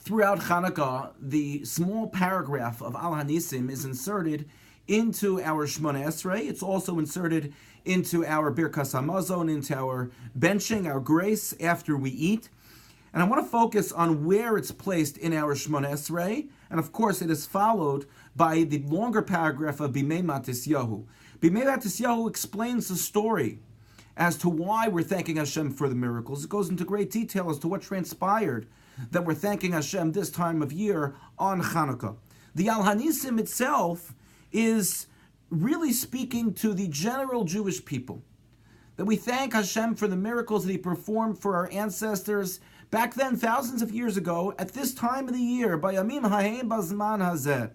throughout Chanukah, the small paragraph of Al Hanisim is inserted into our Shemona Esrei. It's also inserted into our Birkas Hamazon, into our benching, our grace after we eat. And I want to focus on where it's placed in our Shemona Esrei. And of course, it is followed by the longer paragraph of Bimei Matisyahu. Bimei Matisyahu explains the story as to why we're thanking Hashem for the miracles. It goes into great detail as to what transpired that we're thanking Hashem this time of year on Chanukah. The Al Hanisim itself is really speaking to the general Jewish people, that we thank Hashem for the miracles that He performed for our ancestors back then, thousands of years ago, at this time of the year, by Yamim Hahem Bazman Hazeh.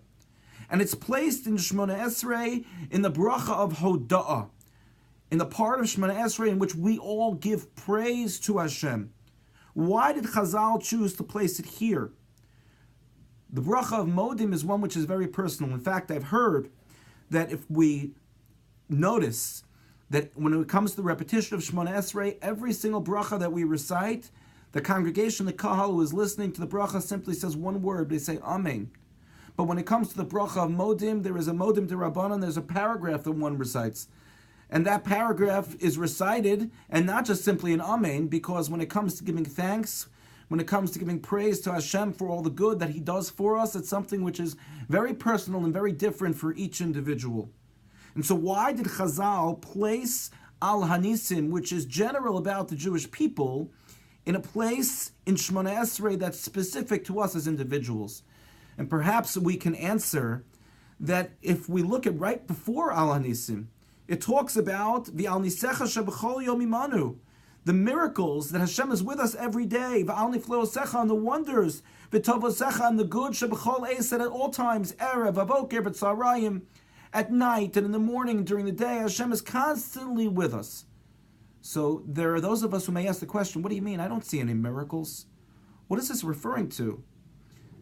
And it's placed in Shemona Esrei in the bracha of Hoda'ah, in the part of Shemona Esrei in which we all give praise to Hashem. Why did Chazal choose to place it here? The bracha of Modim is one which is very personal. In fact, I've heard that if we notice that when it comes to the repetition of Shemona Esrei, every single bracha that we recite, the congregation, the kahal who is listening to the bracha simply says one word. They say Amen. But when it comes to the bracha of Modim, there is a Modim de Rabbanan, there's a paragraph that one recites. And that paragraph is recited, and not just simply an Amen, because when it comes to giving thanks, when it comes to giving praise to Hashem for all the good that He does for us, it's something which is very personal and very different for each individual. And so why did Chazal place Al Hanisim, which is general about the Jewish people, in a place in Shemona Esrei that's specific to us as individuals? And perhaps we can answer that if we look at right before Al Hanisim, it talks about the Al Nisecha Shebechol Yom Imanu, the miracles that Hashem is with us every day, V'al Nifleosecha, and the wonders, V'tovosecha, and the good, Shebechol Eis, at all times, Erev, Avoker, B'tzarayim, at night and in the morning, during the day, Hashem is constantly with us. So there are those of us who may ask the question, what do you mean? I don't see any miracles. What is this referring to?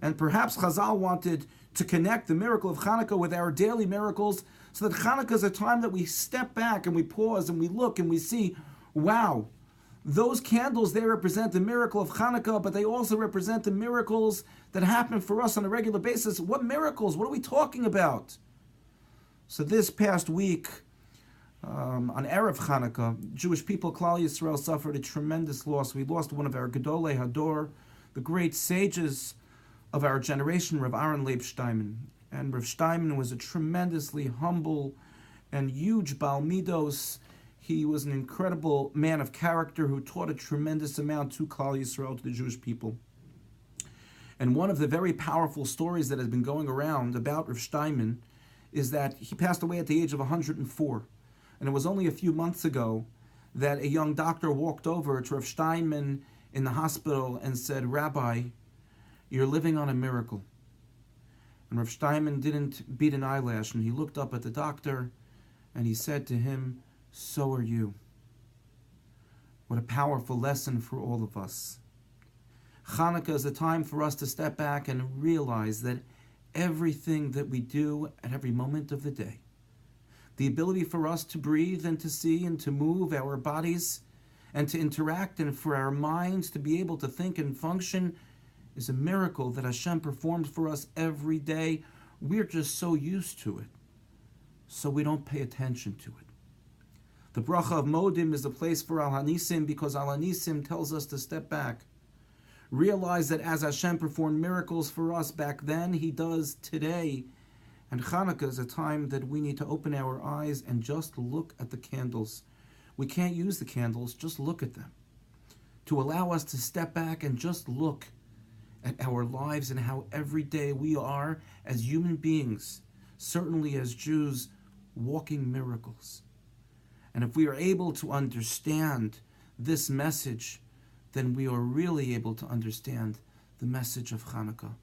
And perhaps Chazal wanted to connect the miracle of Chanukah with our daily miracles, so that Chanukah is a time that we step back and we pause and we look and we see, wow, those candles, they represent the miracle of Chanukah, but they also represent the miracles that happen for us on a regular basis. What miracles? What are we talking about? So this past week, on Erev Chanukah, Jewish people, Klal Yisrael, suffered a tremendous loss. We lost one of our Gedolei Hador, the great sages of our generation, Rav Aaron Leib Steinman. And Rav Steinman was a tremendously humble and huge Baal Midos. He was an incredible man of character who taught a tremendous amount to Klal Yisrael, to the Jewish people. And one of the very powerful stories that has been going around about Rav Steinman is that he passed away at the age of 104. And it was only a few months ago that a young doctor walked over to Rav Steinman in the hospital and said, Rabbi, you're living on a miracle. And Rav Steinman didn't beat an eyelash, and he looked up at the doctor and he said to him, so are you. What a powerful lesson for all of us. Chanukah is a time for us to step back and realize that everything that we do at every moment of the day, the ability for us to breathe and to see and to move our bodies and to interact, and for our minds to be able to think and function, is a miracle that Hashem performs for us every day. We're just so used to it, so we don't pay attention to it. The bracha of Modim is the place for Al Hanisim, because Al Hanisim tells us to step back. Realize that as Hashem performed miracles for us back then, He does today. And Chanukah is a time that we need to open our eyes and just look at the candles. We can't use the candles, just look at them. To allow us to step back and just look at our lives and how every day we are, as human beings, certainly as Jews, walking miracles. And if we are able to understand this message, then we are really able to understand the message of Chanukah.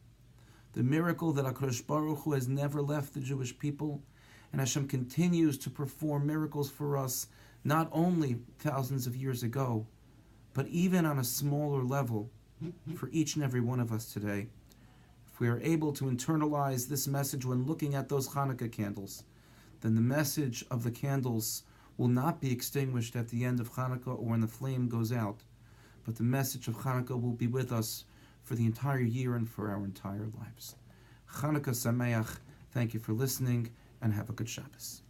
The miracle that HaKadosh Baruch Hu has never left the Jewish people, and Hashem continues to perform miracles for us, not only thousands of years ago, but even on a smaller level for each and every one of us today. If we are able to internalize this message when looking at those Chanukah candles, then the message of the candles will not be extinguished at the end of Chanukah or when the flame goes out, but the message of Chanukah will be with us for the entire year and for our entire lives. Chanukah Sameach. Thank you for listening, and have a good Shabbos.